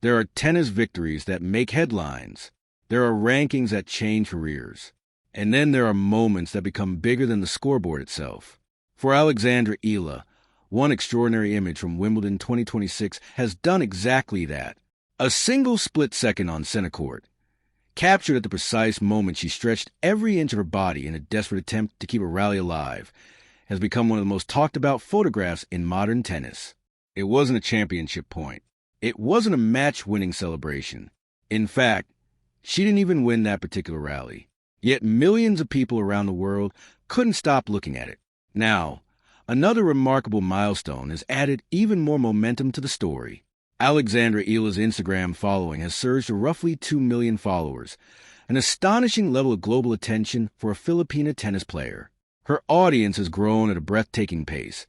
There are tennis victories that make headlines. There are rankings that change careers. And then there are moments that become bigger than the scoreboard itself. For Alexandra Eala, one extraordinary image from Wimbledon 2026 has done exactly that. A single split second on center court, captured at the precise moment she stretched every inch of her body in a desperate attempt to keep a rally alive, has become one of the most talked about photographs in modern tennis. It wasn't a championship point. It wasn't a match-winning celebration. In fact, she didn't even win that particular rally. Yet millions of people around the world couldn't stop looking at it. Now, another remarkable milestone has added even more momentum to the story. Alexandra Eala's Instagram following has surged to roughly 2 million followers, an astonishing level of global attention for a Filipina tennis player. Her audience has grown at a breathtaking pace,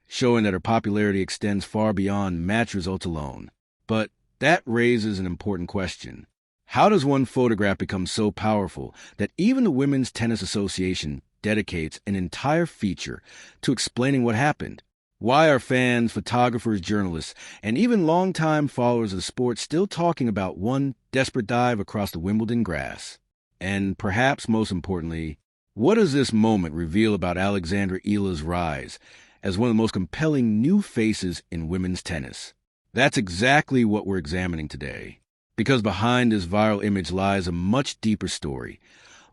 showing that her popularity extends far beyond match results alone. But that raises an important question. How does one photograph become so powerful that even the Women's Tennis Association dedicates an entire feature to explaining what happened? Why are fans, photographers, journalists, and even longtime followers of the sport still talking about one desperate dive across the Wimbledon grass? And perhaps most importantly, what does this moment reveal about Alexandra Eala's rise as one of the most compelling new faces in women's tennis? That's exactly what we're examining today. Because behind this viral image lies a much deeper story,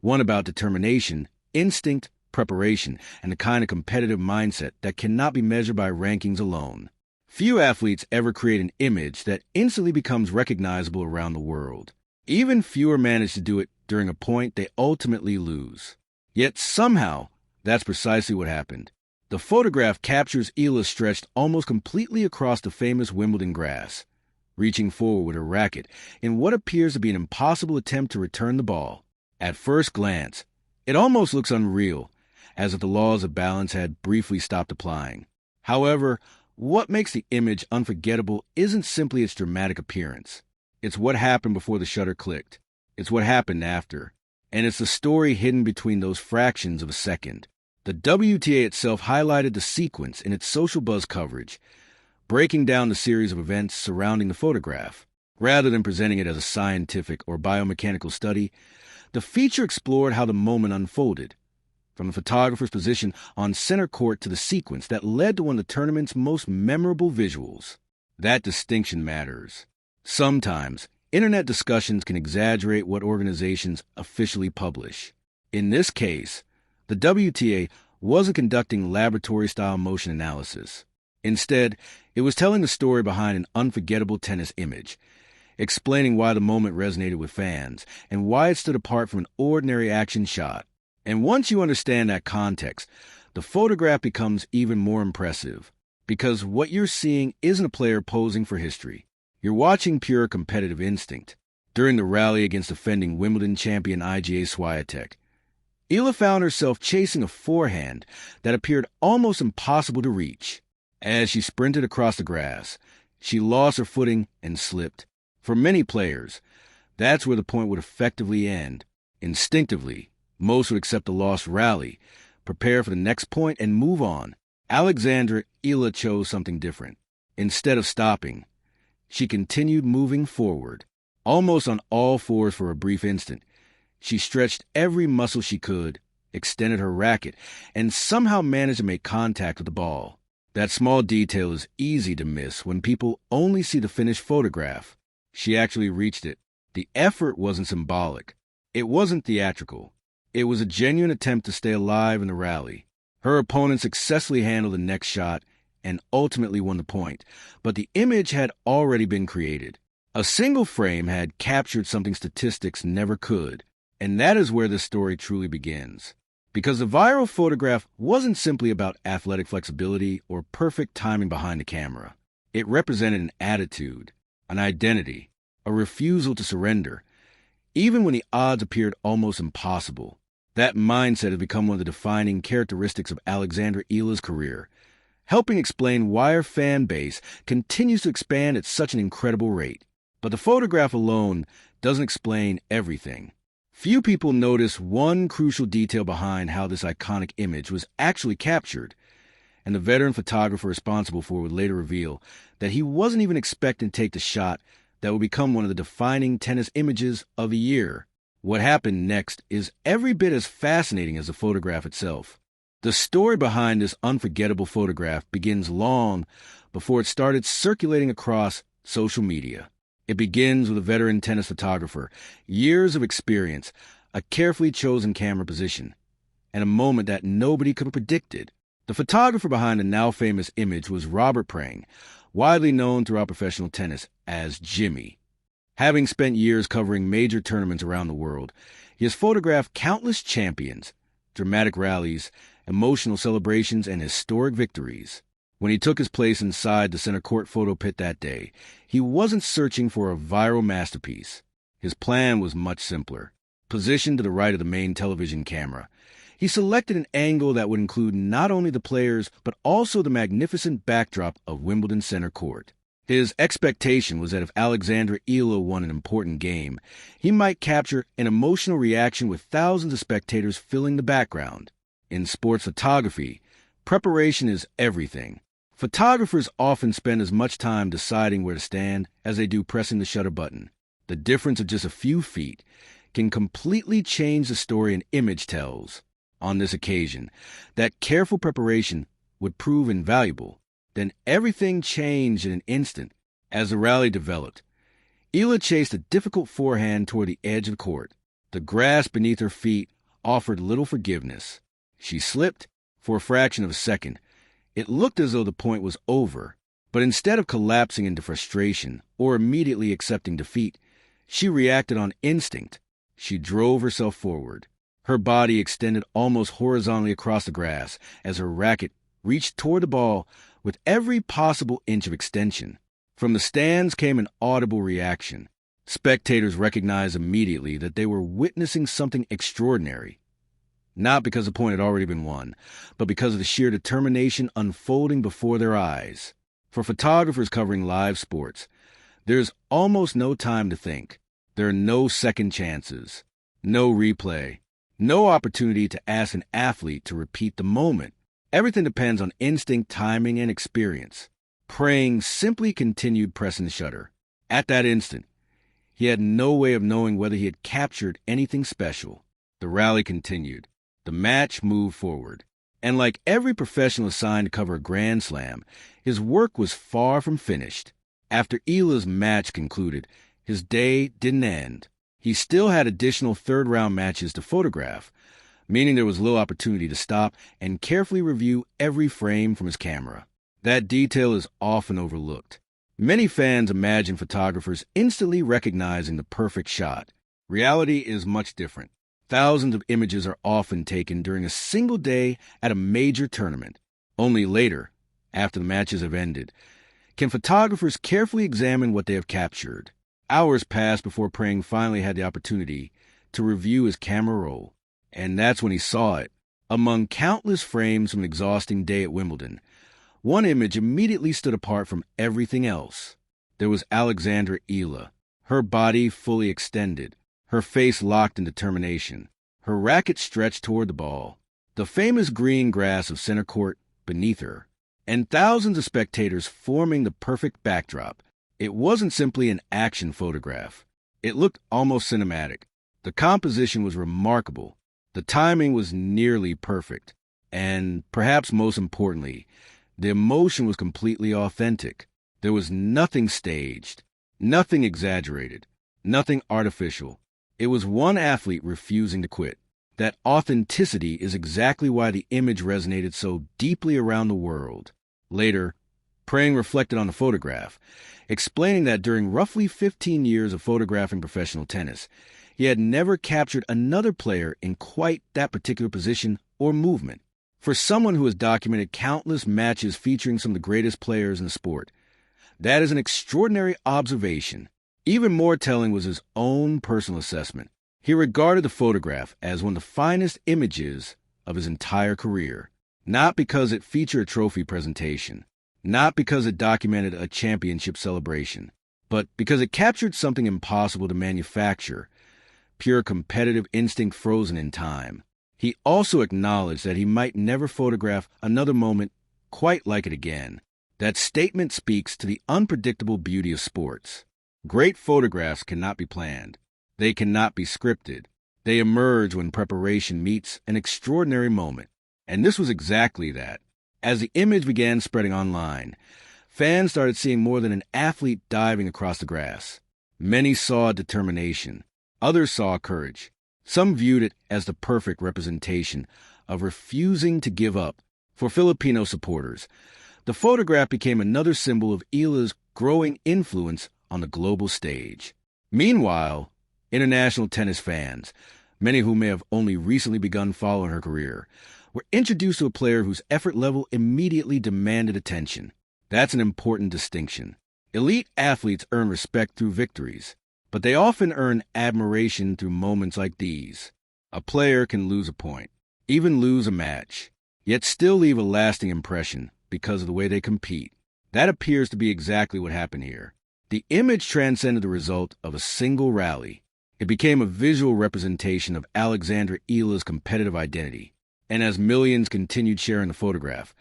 one about determination, instinct, preparation, and the kind of competitive mindset that cannot be measured by rankings alone. Few athletes ever create an image that instantly becomes recognizable around the world. Even fewer manage to do it during a point they ultimately lose. Yet somehow, that's precisely what happened. The photograph captures Eala stretched almost completely across the famous Wimbledon grass, reaching forward with her racket in what appears to be an impossible attempt to return the ball. At first glance, it almost looks unreal, as if the laws of balance had briefly stopped applying. However, what makes the image unforgettable isn't simply its dramatic appearance. It's what happened before the shutter clicked. It's what happened after. And it's the story hidden between those fractions of a second. The WTA itself highlighted the sequence in its social buzz coverage, breaking down the series of events surrounding the photograph. Rather than presenting it as a scientific or biomechanical study, the feature explored how the moment unfolded, from the photographer's position on center court to the sequence that led to one of the tournament's most memorable visuals. That distinction matters. Sometimes, internet discussions can exaggerate what organizations officially publish. In this case, the WTA wasn't conducting laboratory-style motion analysis. Instead, it was telling the story behind an unforgettable tennis image, explaining why the moment resonated with fans and why it stood apart from an ordinary action shot. And once you understand that context, the photograph becomes even more impressive, because what you're seeing isn't a player posing for history. You're watching pure competitive instinct. During the rally against defending Wimbledon champion Iga Świątek, Eala found herself chasing a forehand that appeared almost impossible to reach. As she sprinted across the grass, she lost her footing and slipped. For many players, that's where the point would effectively end. Instinctively, most would accept the lost rally, prepare for the next point, and move on. Alexandra Eala chose something different. Instead of stopping, she continued moving forward, almost on all fours for a brief instant. She stretched every muscle she could, extended her racket, and somehow managed to make contact with the ball. That small detail is easy to miss when people only see the finished photograph. She actually reached it. The effort wasn't symbolic. It wasn't theatrical. It was a genuine attempt to stay alive in the rally. Her opponent successfully handled the next shot and ultimately won the point, but the image had already been created. A single frame had captured something statistics never could, and that is where this story truly begins. Because the viral photograph wasn't simply about athletic flexibility or perfect timing behind the camera. It represented an attitude, an identity, a refusal to surrender, even when the odds appeared almost impossible. That mindset has become one of the defining characteristics of Alexandra Eala's career, helping explain why her fan base continues to expand at such an incredible rate. But the photograph alone doesn't explain everything. Few people notice one crucial detail behind how this iconic image was actually captured, and the veteran photographer responsible for it would later reveal that he wasn't even expecting to take the shot that would become one of the defining tennis images of the year. What happened next is every bit as fascinating as the photograph itself. The story behind this unforgettable photograph begins long before it started circulating across social media. It begins with a veteran tennis photographer, years of experience, a carefully chosen camera position, and a moment that nobody could have predicted. The photographer behind the now-famous image was Robert Prange, widely known throughout professional tennis as Jimmy. Having spent years covering major tournaments around the world, he has photographed countless champions, dramatic rallies, emotional celebrations, and historic victories. When he took his place inside the center court photo pit that day, he wasn't searching for a viral masterpiece. His plan was much simpler. Positioned to the right of the main television camera, he selected an angle that would include not only the players, but also the magnificent backdrop of Wimbledon Centre Court. His expectation was that if Alexandra Eala won an important game, he might capture an emotional reaction with thousands of spectators filling the background. In sports photography, preparation is everything. Photographers often spend as much time deciding where to stand as they do pressing the shutter button. The difference of just a few feet can completely change the story an image tells. On this occasion, that careful preparation would prove invaluable. Then everything changed in an instant. As the rally developed, Eala chased a difficult forehand toward the edge of the court. The grass beneath her feet offered little forgiveness. She slipped for a fraction of a second. It looked as though the point was over, but instead of collapsing into frustration or immediately accepting defeat, she reacted on instinct. She drove herself forward. Her body extended almost horizontally across the grass as her racket reached toward the ball with every possible inch of extension. From the stands came an audible reaction. Spectators recognized immediately that they were witnessing something extraordinary. Not because the point had already been won, but because of the sheer determination unfolding before their eyes. For photographers covering live sports, there's almost no time to think. There are no second chances, no replay, no opportunity to ask an athlete to repeat the moment. Everything depends on instinct, timing, and experience. Prange simply continued pressing the shutter. At that instant, he had no way of knowing whether he had captured anything special. The rally continued. The match moved forward. And like every professional assigned to cover a Grand Slam, his work was far from finished. After Eala's match concluded, his day didn't end. He still had additional third-round matches to photograph, meaning there was little opportunity to stop and carefully review every frame from his camera. That detail is often overlooked. Many fans imagine photographers instantly recognizing the perfect shot. Reality is much different. Thousands of images are often taken during a single day at a major tournament. Only later, after the matches have ended, can photographers carefully examine what they have captured. Hours passed before Prange finally had the opportunity to review his camera roll. And that's when he saw it. Among countless frames from an exhausting day at Wimbledon, one image immediately stood apart from everything else. There was Alexandra Eala, her body fully extended, her face locked in determination, her racket stretched toward the ball, the famous green grass of center court beneath her, and thousands of spectators forming the perfect backdrop. It wasn't simply an action photograph. It looked almost cinematic. The composition was remarkable. The timing was nearly perfect. And perhaps most importantly, the emotion was completely authentic. There was nothing staged, nothing exaggerated, nothing artificial. It was one athlete refusing to quit. That authenticity is exactly why the image resonated so deeply around the world. Later, Prange reflected on the photograph, explaining that during roughly 15 years of photographing professional tennis, he had never captured another player in quite that particular position or movement. For someone who has documented countless matches featuring some of the greatest players in the sport, that is an extraordinary observation. Even more telling was his own personal assessment. He regarded the photograph as one of the finest images of his entire career, not because it featured a trophy presentation, not because it documented a championship celebration, but because it captured something impossible to manufacture, pure competitive instinct frozen in time. He also acknowledged that he might never photograph another moment quite like it again. That statement speaks to the unpredictable beauty of sports. Great photographs cannot be planned. They cannot be scripted. They emerge when preparation meets an extraordinary moment. And this was exactly that. As the image began spreading online, fans started seeing more than an athlete diving across the grass. Many saw determination. Others saw courage. Some viewed it as the perfect representation of refusing to give up. For Filipino supporters, the photograph became another symbol of Eala's growing influence on the global stage. Meanwhile, international tennis fans, many who may have only recently begun following her career, were introduced to a player whose effort level immediately demanded attention. That's an important distinction. Elite athletes earn respect through victories, but they often earn admiration through moments like these. A player can lose a point, even lose a match, yet still leave a lasting impression because of the way they compete. That appears to be exactly what happened here. The image transcended the result of a single rally. It became a visual representation of Alexandra Eala's competitive identity. And as millions continued sharing the photograph,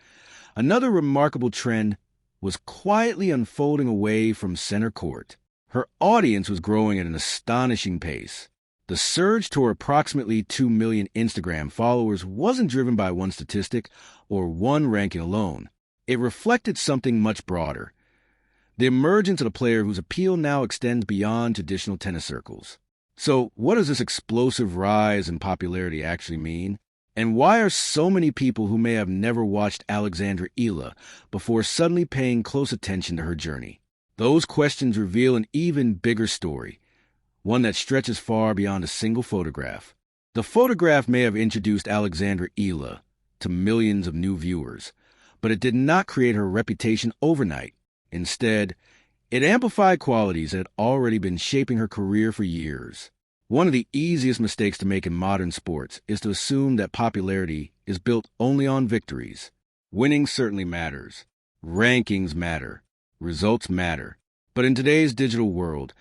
another remarkable trend was quietly unfolding away from center court. Her audience was growing at an astonishing pace. The surge toward approximately 2 million Instagram followers wasn't driven by one statistic or one ranking alone. It reflected something much broader: the emergence of a player whose appeal now extends beyond traditional tennis circles. So, what does this explosive rise in popularity actually mean? And why are so many people who may have never watched Alexandra Eala before suddenly paying close attention to her journey? Those questions reveal an even bigger story, one that stretches far beyond a single photograph. The photograph may have introduced Alexandra Eala to millions of new viewers, but it did not create her reputation overnight. Instead, it amplified qualities that had already been shaping her career for years. One of the easiest mistakes to make in modern sports is to assume that popularity is built only on victories. Winning certainly matters. Rankings matter. Results matter. But in today's digital world,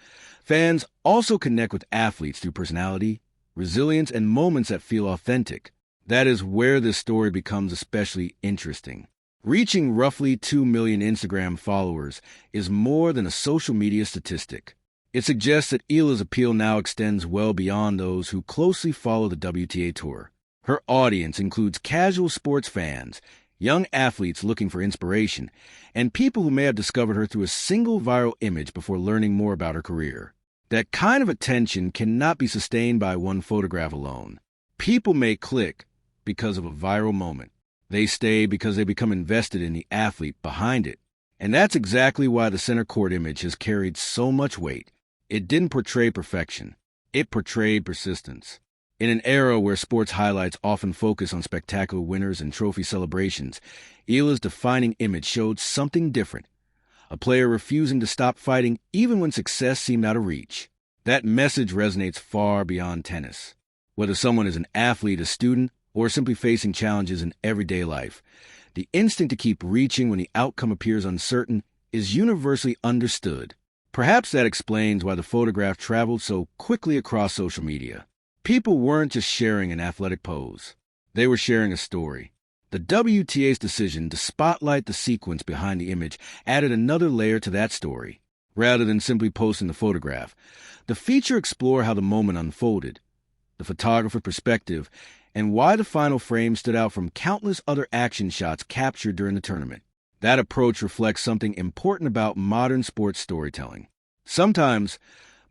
fans also connect with athletes through personality, resilience, and moments that feel authentic. That is where this story becomes especially interesting. Reaching roughly 2 million Instagram followers is more than a social media statistic. It suggests that Eala's appeal now extends well beyond those who closely follow the WTA Tour. Her audience includes casual sports fans, young athletes looking for inspiration, and people who may have discovered her through a single viral image before learning more about her career. That kind of attention cannot be sustained by one photograph alone. People may click because of a viral moment. They stay because they become invested in the athlete behind it. And that's exactly why the center court image has carried so much weight. It didn't portray perfection. It portrayed persistence. In an era where sports highlights often focus on spectacular winners and trophy celebrations, Eala's defining image showed something different. A player refusing to stop fighting even when success seemed out of reach. That message resonates far beyond tennis. Whether someone is an athlete, a student, or simply facing challenges in everyday life, the instinct to keep reaching when the outcome appears uncertain is universally understood. Perhaps that explains why the photograph traveled so quickly across social media. People weren't just sharing an athletic pose. They were sharing a story. The WTA's decision to spotlight the sequence behind the image added another layer to that story. Rather than simply posting the photograph, the feature explored how the moment unfolded, the photographer's perspective, and why the final frame stood out from countless other action shots captured during the tournament. That approach reflects something important about modern sports storytelling. Sometimes,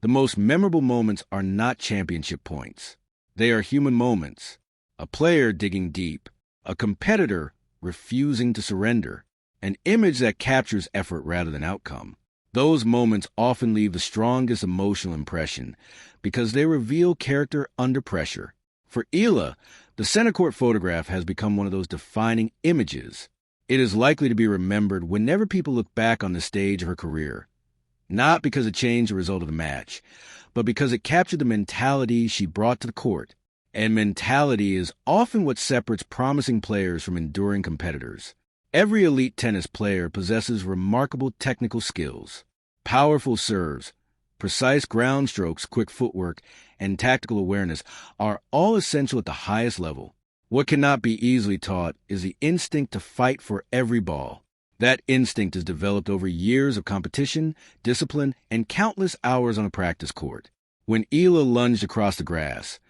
the most memorable moments are not championship points. They are human moments. A player digging deep, a competitor refusing to surrender, an image that captures effort rather than outcome. Those moments often leave the strongest emotional impression because they reveal character under pressure. For Eala, the center court photograph has become one of those defining images. It is likely to be remembered whenever people look back on the stage of her career, not because it changed the result of the match, but because it captured the mentality she brought to the court. And mentality is often what separates promising players from enduring competitors. Every elite tennis player possesses remarkable technical skills. Powerful serves, precise ground strokes, quick footwork, and tactical awareness are all essential at the highest level. What cannot be easily taught is the instinct to fight for every ball. That instinct is developed over years of competition, discipline, and countless hours on a practice court. When Eala lunged across the grass,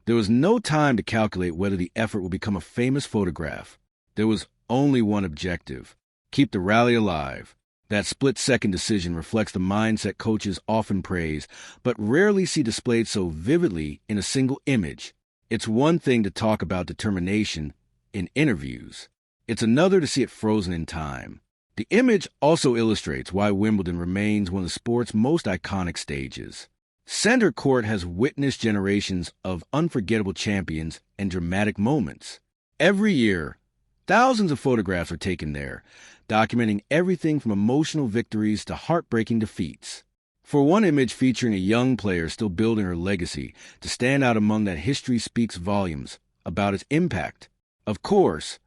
there was no time to calculate whether the effort would become a famous photograph. There was only one objective: keep the rally alive. That split-second decision reflects the mindset coaches often praise, but rarely see displayed so vividly in a single image. It's one thing to talk about determination in interviews. It's another to see it frozen in time. The image also illustrates why Wimbledon remains one of the sport's most iconic stages. Centre Court has witnessed generations of unforgettable champions and dramatic moments. Every year, thousands of photographs are taken there, documenting everything from emotional victories to heartbreaking defeats. For one image featuring a young player still building her legacy to stand out among that, history speaks volumes about its impact. Of course,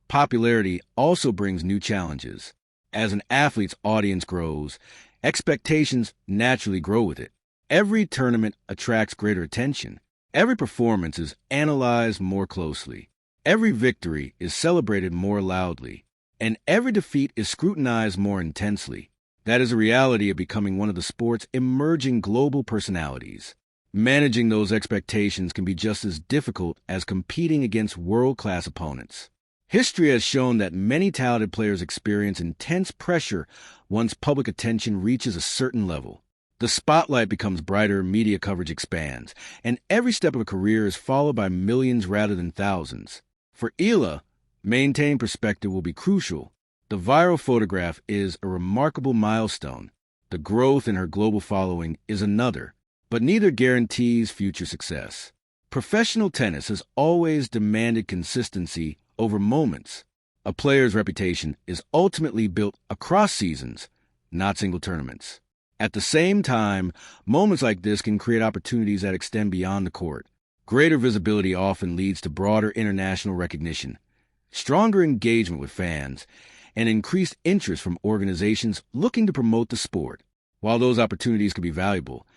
popularity also brings new challenges. As an athlete's audience grows, expectations naturally grow with it. Every tournament attracts greater attention. Every performance is analyzed more closely. Every victory is celebrated more loudly. And every defeat is scrutinized more intensely. That is a reality of becoming one of the sport's emerging global personalities. Managing those expectations can be just as difficult as competing against world-class opponents. History has shown that many talented players experience intense pressure once public attention reaches a certain level. The spotlight becomes brighter, media coverage expands, and every step of a career is followed by millions rather than thousands. For Eala, maintaining perspective will be crucial. The viral photograph is a remarkable milestone. The growth in her global following is another, but neither guarantees future success. Professional tennis has always demanded consistency over moments. A player's reputation is ultimately built across seasons, not single tournaments. At the same time, moments like this can create opportunities that extend beyond the court. Greater visibility often leads to broader international recognition, stronger engagement with fans, and increased interest from organizations looking to promote the sport. While those opportunities can be valuable,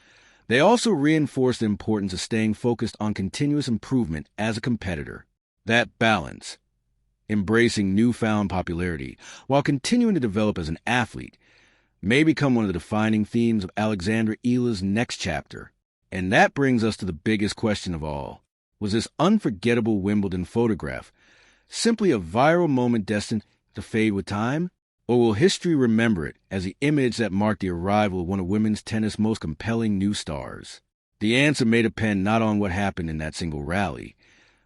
they also reinforce the importance of staying focused on continuous improvement as a competitor. That balance, embracing newfound popularity while continuing to develop as an athlete, may become one of the defining themes of Alexandra Eala's next chapter. And that brings us to the biggest question of all. Was this unforgettable Wimbledon photograph simply a viral moment destined to fade with time? Or will history remember it as the image that marked the arrival of one of women's tennis' most compelling new stars? The answer may depend not on what happened in that single rally,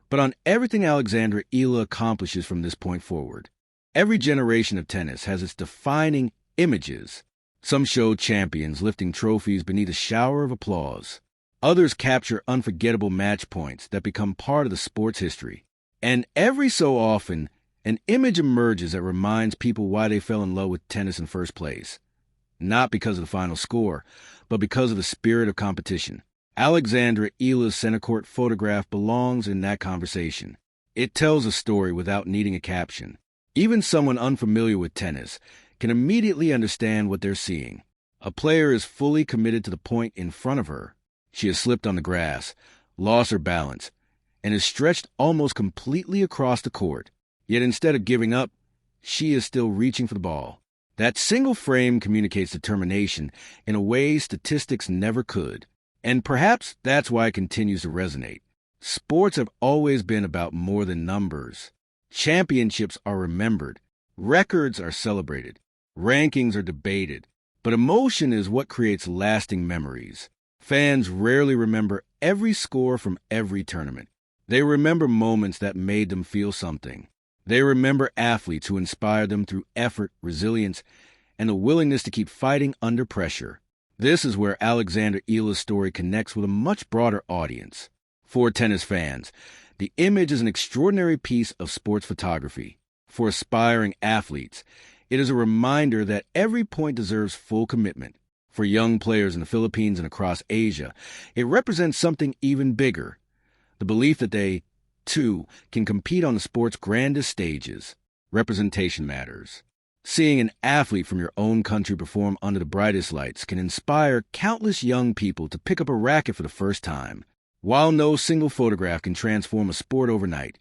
but on everything Alexandra Eala accomplishes from this point forward. Every generation of tennis has its defining images. Some show champions lifting trophies beneath a shower of applause. Others capture unforgettable match points that become part of the sport's history. And every so often, an image emerges that reminds people why they fell in love with tennis in first place. Not because of the final score, but because of the spirit of competition. Alexandra Eala's Centre Court photograph belongs in that conversation. It tells a story without needing a caption. Even someone unfamiliar with tennis can immediately understand what they're seeing. A player is fully committed to the point in front of her. She has slipped on the grass, lost her balance, and is stretched almost completely across the court. Yet instead of giving up, she is still reaching for the ball. That single frame communicates determination in a way statistics never could. And perhaps that's why it continues to resonate. Sports have always been about more than numbers. Championships are remembered. Records are celebrated. Rankings are debated. But emotion is what creates lasting memories. Fans rarely remember every score from every tournament. They remember moments that made them feel something. They remember athletes who inspired them through effort, resilience, and the willingness to keep fighting under pressure. This is where Alexandra Eala's story connects with a much broader audience. For tennis fans, the image is an extraordinary piece of sports photography. For aspiring athletes, it is a reminder that every point deserves full commitment. For young players in the Philippines and across Asia, it represents something even bigger: the belief that they, too, can compete on the sport's grandest stages. Representation matters. Seeing an athlete from your own country perform under the brightest lights can inspire countless young people to pick up a racket for the first time. While no single photograph can transform a sport overnight,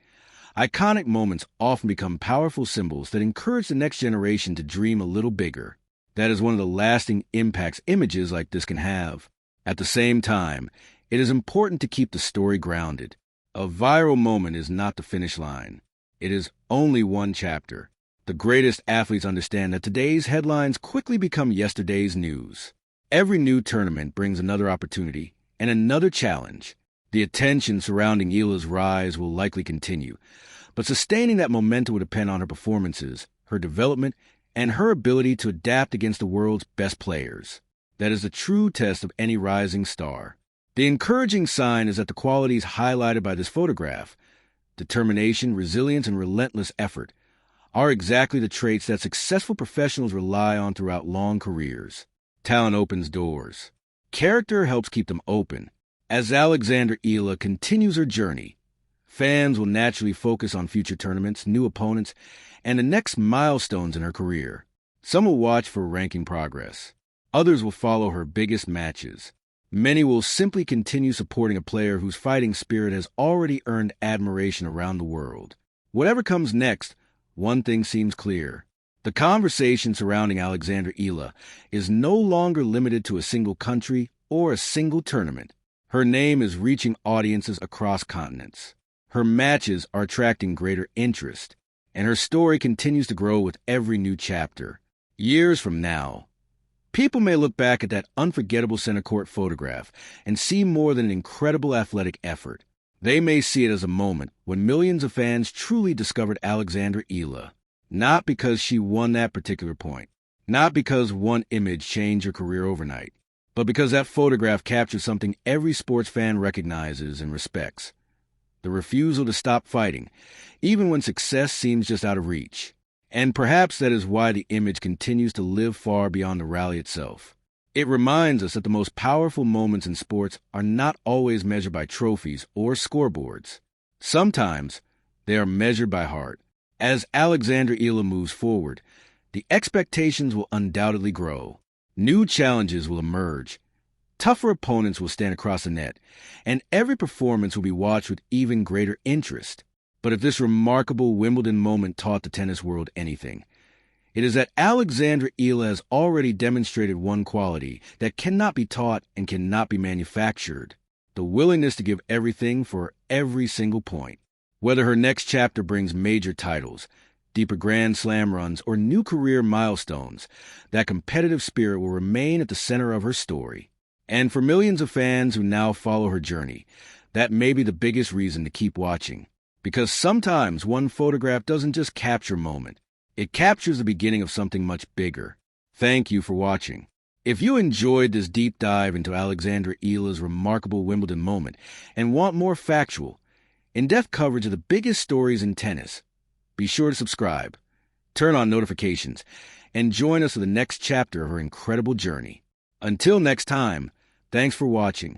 Iconic moments often become powerful symbols that encourage the next generation to dream a little bigger. That is one of the lasting impacts images like this can have. At the same time, it is important to keep the story grounded. A viral moment is not the finish line. It is only one chapter. The greatest athletes understand that today's headlines quickly become yesterday's news. Every new tournament brings another opportunity and another challenge. The attention surrounding Eala's rise will likely continue, but sustaining that momentum will depend on her performances, her development, and her ability to adapt against the world's best players. That is the true test of any rising star. The encouraging sign is that the qualities highlighted by this photograph, determination, resilience, and relentless effort, are exactly the traits that successful professionals rely on throughout long careers. Talent opens doors. Character helps keep them open. As Alexandra Eala continues her journey, fans will naturally focus on future tournaments, new opponents, and the next milestones in her career. Some will watch for ranking progress. Others will follow her biggest matches. Many will simply continue supporting a player whose fighting spirit has already earned admiration around the world. Whatever comes next, one thing seems clear. The conversation surrounding Alexandra Eala is no longer limited to a single country or a single tournament. Her name is reaching audiences across continents. Her matches are attracting greater interest, and her story continues to grow with every new chapter. Years from now, people may look back at that unforgettable center court photograph and see more than an incredible athletic effort. They may see it as a moment when millions of fans truly discovered Alexandra Eala, not because she won that particular point, not because one image changed her career overnight, but because that photograph captured something every sports fan recognizes and respects: the refusal to stop fighting, even when success seems just out of reach. And perhaps that is why the image continues to live far beyond the rally itself. It reminds us that the most powerful moments in sports are not always measured by trophies or scoreboards. Sometimes they are measured by heart. As Alexandra Eala moves forward, the expectations will undoubtedly grow. New challenges will emerge. Tougher opponents will stand across the net, and every performance will be watched with even greater interest. But if this remarkable Wimbledon moment taught the tennis world anything, it is that Alexandra Eala has already demonstrated one quality that cannot be taught and cannot be manufactured: the willingness to give everything for every single point. Whether her next chapter brings major titles, deeper Grand Slam runs, or new career milestones, that competitive spirit will remain at the center of her story. And for millions of fans who now follow her journey, that may be the biggest reason to keep watching. Because sometimes one photograph doesn't just capture a moment, it captures the beginning of something much bigger. Thank you for watching. If you enjoyed this deep dive into Alexandra Eala's remarkable Wimbledon moment and want more factual, in-depth coverage of the biggest stories in tennis, be sure to subscribe, turn on notifications, and join us for the next chapter of her incredible journey. Until next time, thanks for watching,